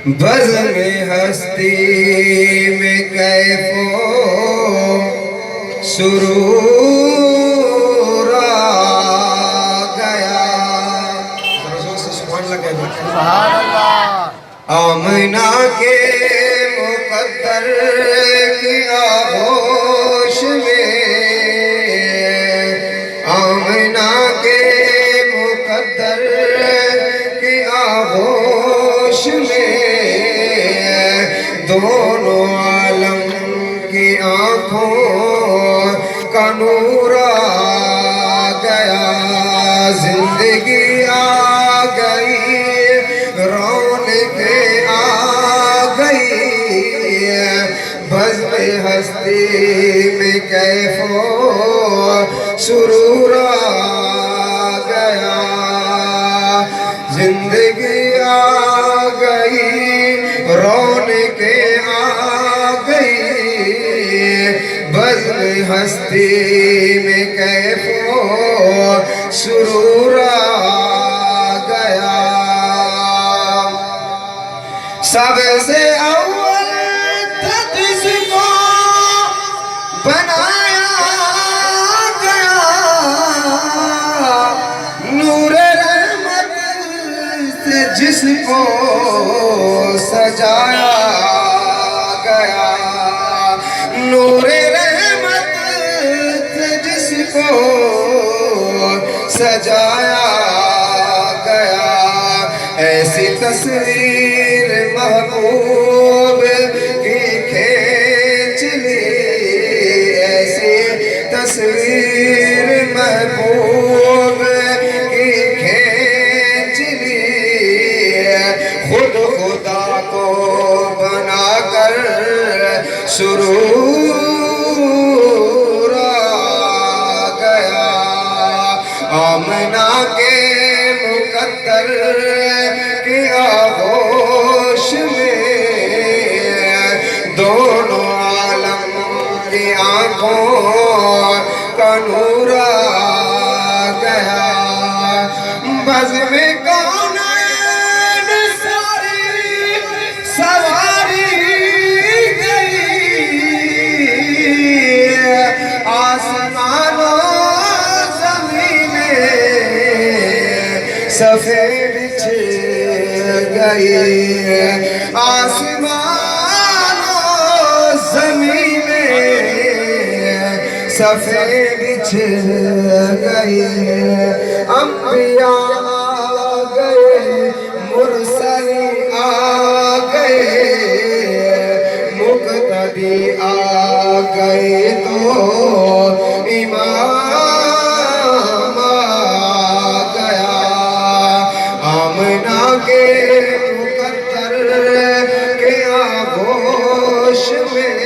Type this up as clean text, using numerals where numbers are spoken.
بزم ہستی میں کیف و سرور آ گیا. رسول سے سبحان اللہ کہہ دیں. سبحان اللہ. آمنہ کے مقدر کی آغوش میں، آمنہ کے مقدر کی آغوش میں، دونوں عالم کی آنکھوں کا نور آ گیا. زندگی آ گئی، رونقیں آ گئی، بزم ہستی میں کیف و سرور آ گیا. زندگی آ گئی، رونقیں آ گئی، بزم ہستی میں کیف و سرور آ گیا. سب سے اول تک اس کو بنایا گیا، نور رحمت سے جس کو سجایا گیا، نور رحمت سے جس کو سجایا گیا. ایسی تصویر محبوب کی کھینچ لی، ایسی تصویر محبوب کی کھینچ لی، خود خدا کو بنا کر سرور آ گیا. آمنہ کے مقدر کی آغوش میں، دونوں عالم کی آنکھوں کا نور آ گیا. بزم کونین ساری سواری گئی، آسمان و زمینیں صفے بچھ گئی، آسمان و زمینیں صفے بچھ گئی. انبیاء آ گئے، مرسل آ گئے، مقتدی آ گئے تو امام آ گیا. آمنہ کے مقدر کے آغوش میں،